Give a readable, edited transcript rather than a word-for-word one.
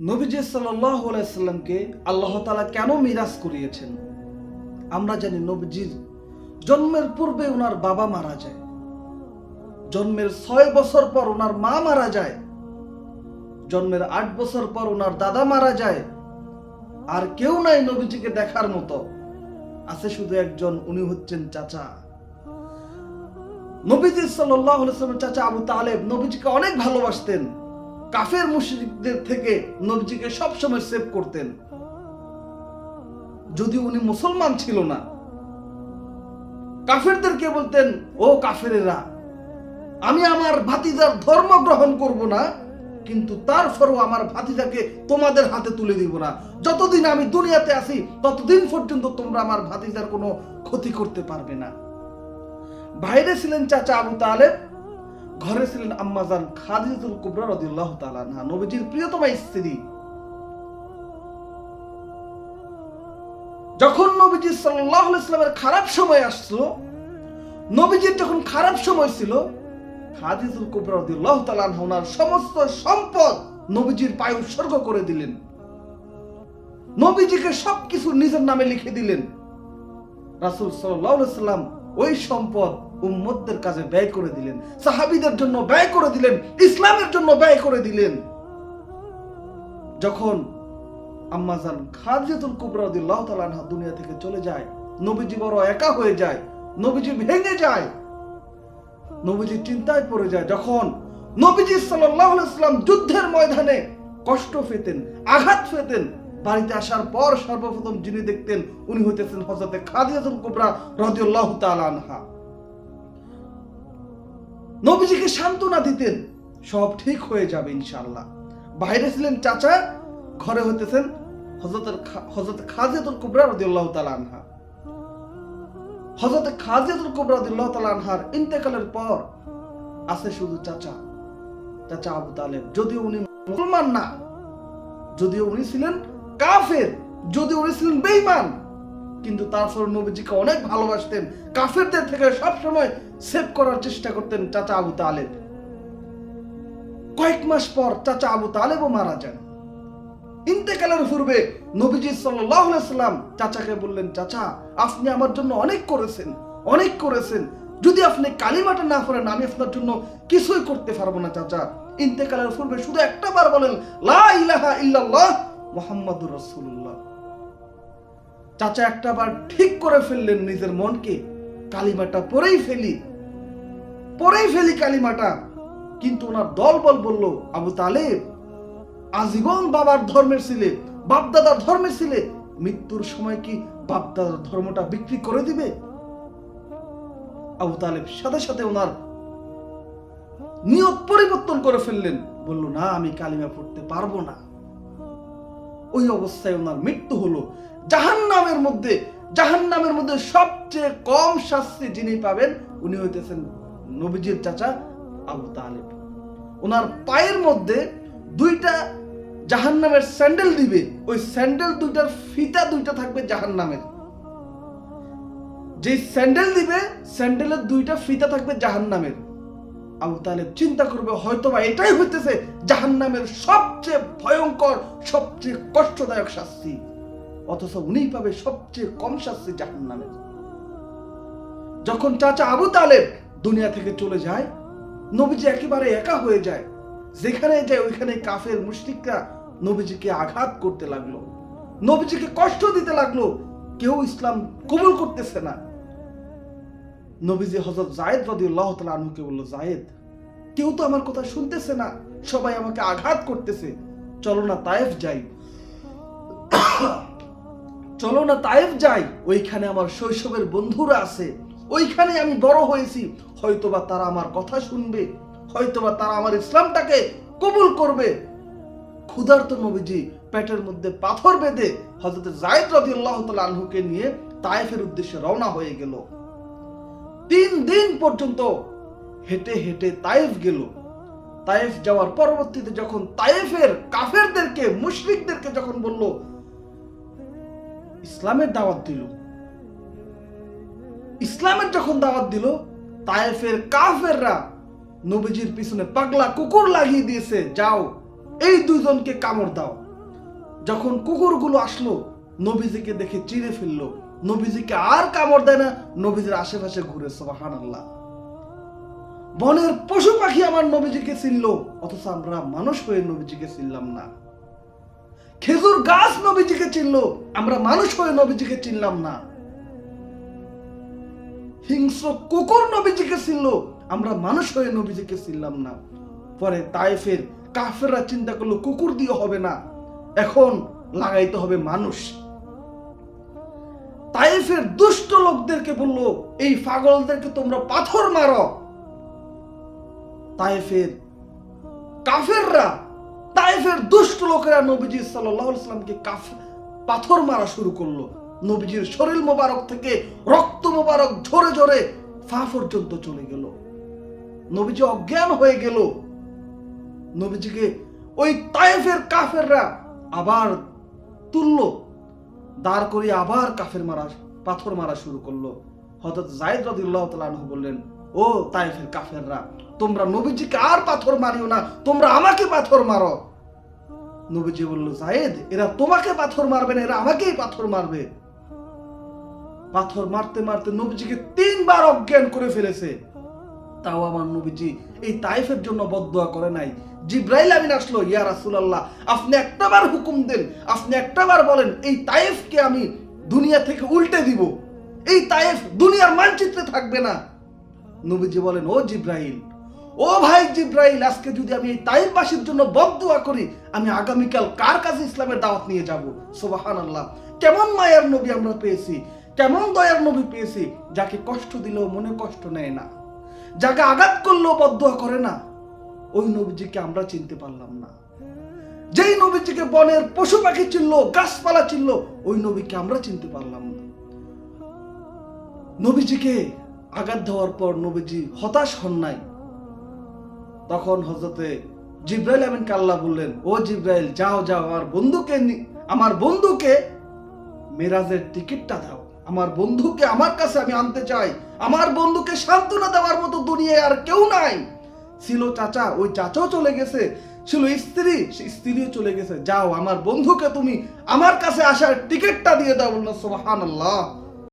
নবীজি সাল্লাল্লাহু আলাইহি সাল্লামকে আল্লাহ তাআলা কেন মিরাজ করিয়েছেন? আমরা জানি নবীজির জন্মের পূর্বে ওনার বাবা মারা যায়, জন্মের 6 বছর পর ওনার মা মারা যায়, জন্মের 8 বছর পর ওনার দাদা মারা যায়। আর কেউ নাই নবীজিকে দেখার মতো, আছে শুধু একজন, উনি হচ্ছেন চাচা। নবীজি সাল্লাল্লাহু আলাইহি সাল্লামের চাচা আবু তালেব নবীজিকে অনেক ভালোবাসতেন। কাফের মুশরিকদের থেকে নবীজিকে সবসময় সেভ করতেন। যদিও উনি মুসলমান ছিল না, কাফেরদেরকে বলতেন, ও কাফেরেরা, আমি আমার ভাতিজার ধর্ম গ্রহণ করব না, কিন্তু তারপরেও আমার ভাতিজাকে তোমাদের হাতে তুলে দিব না। যতদিন আমি দুনিয়াতে আছি ততদিন পর্যন্ত তোমরা আমার ভাতিজার কোনো ক্ষতি করতে পারবে না। বাইরে ছিলেন চাচা আবু তালেব, ঘরে ছিলেন আম্মাজান খাদিজাতুল কুবরা রাদিয়াল্লাহু তাআলা আনহা, নবীজির প্রিয়তমা স্ত্রী। যখন নবীজি সাল্লাল্লাহু আলাইহি ওয়াসাল্লামের খারাপ সময় আসলো, নবীজির যখন খারাপ সময় ছিল, খাদিজাতুল কুবরা রাদিয়াল্লাহু তাআলা আনহা ওনার সমস্ত সম্পদ নবীজির পায়ে উৎসর্গ করে দিলেন। নবীজিকে সবকিছু নিজের নামে লিখে দিলেন। রাসূল সাল্লাল্লাহু আলাইহি ওয়াসাল্লাম ওই সম্পদ উম্মতদের কাজে ব্যয় করে দিলেন, সাহাবীদের জন্য ব্যয় করে দিলেন, ইসলামের জন্য ব্যয় করে দিলেন। যখন আম্মাজান খাদিজাতুল কুবরা রাদিয়াল্লাহু তাআলা আনহা দুনিয়া থেকে চলে যায়, নবীজি বড় একা হয়ে যায়, নবীজি ভেঙে যায়, নবীজি চিন্তায় পড়ে যায়। যখন নবীজি সাল্লাল্লাহু আলাইহি ওয়াসাল্লাম যুদ্ধের ময়দানে কষ্ট পেতেন, আঘাত পেতেন, বাড়িতে আসার পর সর্বপ্রথম যিনি দেখতেন উনি হইতেছেন হযরতে খাদিজাতুল কুবরা রাদিয়াল্লাহু তাআলা আনহা। নবীজিকে সান্ত্বনা দিতেন, সব ঠিক হয়ে যাবে ইনশাআল্লাহ। বাইরে ছিলেন চাচা, ঘরে হইতেছেন হযরতে খাদিজাতুল কুবরা রাদিয়াল্লাহু তাআলা আনহা। হযরতে খাদিজাতুল কুবরা রাদিয়াল্লাহু তাআলা আনহার ইন্তেকালের পর আছে শুধু চাচা, চাচা আবু তালেব। যদিও উনি মুসলমান না, যদিও উনি ছিলেন কাফের, যদিও উনি ছিলেন বেঈমান, কিন্তু তারপর নবীজিকে অনেক ভালোবাসতেন, কাফেরদের থেকে সবসময় সেভ করার চেষ্টা করতেন চাচা আবু তালেব। কয়েক মাস পর চাচা আবু তালেবও মারা যান। ইন্তেকালের পূর্বে নবীজি সাল্লাল্লাহু আলাইহি ওয়াসাল্লাম চাচাকে বললেন, চাচা আপনি আমার জন্য অনেক করেছেন, অনেক করেছেন, যদি আপনি কালিমাটা না পড়েন আমি আপনার জন্য কিছুই করতে পারবো না। চাচা ইন্তেকালের পূর্বে শুধু একটা বার বলেন, লা ইলাহা ইল্লাল্লাহ মুহাম্মাদুর রাসূলুল্লাহ। চাচা একটা বার ঠিক করে ফেললেন নিজের মনকে, কালিমাটা পড়েই ফেলি কালিমাটা। কিন্তু ওনার দলবল বলল, আবু তালেব আজীবন বাবার ধর্মের ছিলে, বাপদাদার ধর্মের ছিলে, মৃত্যুর সময় কি বাপদাদার ধর্মটা বিক্রি করে দিবে? আবু তালেব সাথে সাথে ওনার নিয়ত পরিবর্তন করে ফেললেন, বলল, না আমি কালিমা পড়তে পারবো না। ওই অবস্থায় ওনার মৃত্যু হলো। জাহান্নামের মধ্যে সবচেয়ে কম শাস্তি যিনি পাবেন উনি হইতেছেন নবীজির চাচা আবু তালেব। ওনার পায়ের মধ্যে দুইটা জাহান্নামের স্যান্ডেল দিবে, ওই স্যান্ডেল দুইটার ফিতা দুইটা থাকবে জাহান্নামের। যে স্যান্ডেল দিবে, স্যান্ডেলের দুইটা ফিতা থাকবে জাহান্নামের। আবু তালেব চিন্তা করবে, হয়তোবা এটাই হইতেছে জাহান্নামের সবচেয়ে ভয়ঙ্কর, সবচেয়ে কষ্টদায়ক শাস্তি, অথচ উনিই পাবে সবচেয়ে কম শাস্তি জাহান্নামের। যখন চাচা আবু তালেব দুনিয়া থেকে চলে যায়, নবীজি একেবারে একা হয়ে যায়। যেখানে যায় ওইখানে কাফের মুশরিকরা নবীজিকে আঘাত করতে লাগলো, নবীজিকে কষ্ট দিতে লাগলো, কেউ ইসলাম কবুল করতেছে না। নবীজি হযরত যায়েদ রাদিয়াল্লাহু তাআলা আনহুকে বলল, যায়েদ, কেউ তো আমার কথা শুনতেছে না, সবাই আমাকে আঘাত করতেছে, চলো না তায়েফ যাই, ওইখানে আমার শৈশবের বন্ধুরা আছে, ওইখানে আমি বড় হয়েছি, হয়তোবা তারা আমার কথা শুনবে, হয়তোবা তারা আমার ইসলামটাকে কবুল করবে। ক্ষুধার্ত নবীজি পেটের মধ্যে পাথর বেঁধে হযরত যায়েদ রাদিয়াল্লাহু তাআলা আনহুকে নিয়ে তায়েফের উদ্দেশ্যে রওনা হয়ে গেল। 3 দিন পর্যন্ত হেঁটে হেঁটে তায়েফ গেল। তায়েফ যাওয়ার পরবর্তীতে যখন তায়েফের কাফেরদেরকে, মুশরিকদেরকে যখন বলল, ইসলামের যখন দাওয়াত দিল, তায়েফের কাফেররা নবীজির পিছনে পাগলা কুকুর লাগিয়ে দিয়েছে, যাও এই দুইজনকে কামড় দাও। যখন কুকুরগুলো আসলো নবীজিকে দেখে চিড়ে ফেললো, নবীজিকে আর কামড় দেয় না, নবীজির আশেপাশে ঘুরে। সুবহানাল্লাহ। বনের পশু পাখি আমার নবীজিকে চিনল, অথচ আমরা মানুষ হয়ে নবীজিকে চিনলাম না। খেজুর গাছ নবীজিকে চিনল, আমরা মানুষ হয়ে নবীজিকে চিনলাম না। হিংস্র কুকুর নবীজিকে চিনল, আমরা মানুষ হয়ে নবীজিকে চিনলাম না। পরে তায়েফের কাফেররা চিন্তা করলো কুকুর দিয়ে হবে না, এখন লাগাইতে হবে মানুষ। তায়েফের দুষ্ট লোকদেরকে বললো এই পাগলদেরকে তোমরা পাথর মারো। তায়েফের কাফেররা, তায়েফের দুষ্ট লোকেরা নবীজি সাল্লাল্লাহু আলাইহি ওয়াসাল্লামকে পাথর মারা শুরু করলো। নবীজির শরীর মোবারক থেকে রক্ত মোবারক ঝরে ঝরে পা পর্যন্ত চলে গেল। নবীজি অজ্ঞান হয়ে গেল। নবীজিকে ওই তায়েফের কাফেররা আবার তুললো, দাঁড় করিয়ে আবার পাথর মারা শুরু করলো। হযরত যায়েদ রাদিয়াল্লাহু তাআলা আনহু বললেন, ও তায়েফের কাফেররা, তোমরা নবীজিকে আর পাথর মারিও না, তোমরা আমাকে পাথর মারো। নবীজি বলল, যায়েদ, এরা তোমাকে পাথর মারবে না, এরা আমাকেই পাথর মারবে। পাথর মারতে মারতে নবীজিকে 3 বার অজ্ঞান করে ফেলেছে। তাও আমার নবীজি এই তায়েফের জন্য বদদুয়া করে নাই। জিবরাইল আমিন আসলো, ইয়া রাসূলুল্লাহ, আপনি একটাবার হুকুম দেন, আপনি একটাবার বলেন এই তায়েফকে আমি দুনিয়া থেকে উল্টে দিব, এই তায়েফ দুনিয়ার মানচিত্রে থাকবে না। নবীজি বলেন, ও জিবরাইল, ও ভাই জিবরাইল, আজকে যদি আমি এই তায়েফবাসীর জন্য বদদুয়া করি, আমি আগামীকাল কার কাছে ইসলামের দাওয়াত নিয়ে যাব। সুবহানাল্লাহ। কেমন মায়ার নবী আমরা পেয়েছি, কেমন দয়ার নবী পেয়েছি, যাকে কষ্ট দিলেও মনে কষ্ট নেয় না, যাকে আঘাত করলেও বদদুয়া করে না। ওই নবীজিকে আমরা চিনতে পারলাম না। যেই নবীজিকে বনের পশু পাখি চিনলো, গাছপালা চিনলো, ওই নবীকে আমরা চিনতে পারলাম না। নবীজিকে আঘাত দেওয়ার পর নবীজি হতাশ হন নাই। তখন হযরতে জিবরাইল আমিনকে আল্লাহ বললেন, ও জিবরাইল, যাও যাও, আমার বন্ধুকে মেরাজের টিকিটটা দাও, আমার বন্ধুকে আমার কাছে আমি আনতে চাই। আমার বন্ধুকে সান্ত্বনা দেওয়ার মতো দুনিয়ায় আর কেউ নাই। ছিল চাচা, ওই চাচাও চলে গেছে, ছিল স্ত্রী, সেই স্ত্রীও চলে গেছে। যাও, আমার বন্ধুকে তুমি আমার কাছে আসার টিকিটটা দিয়ে দাও। বলল সুবহানাল্লাহ।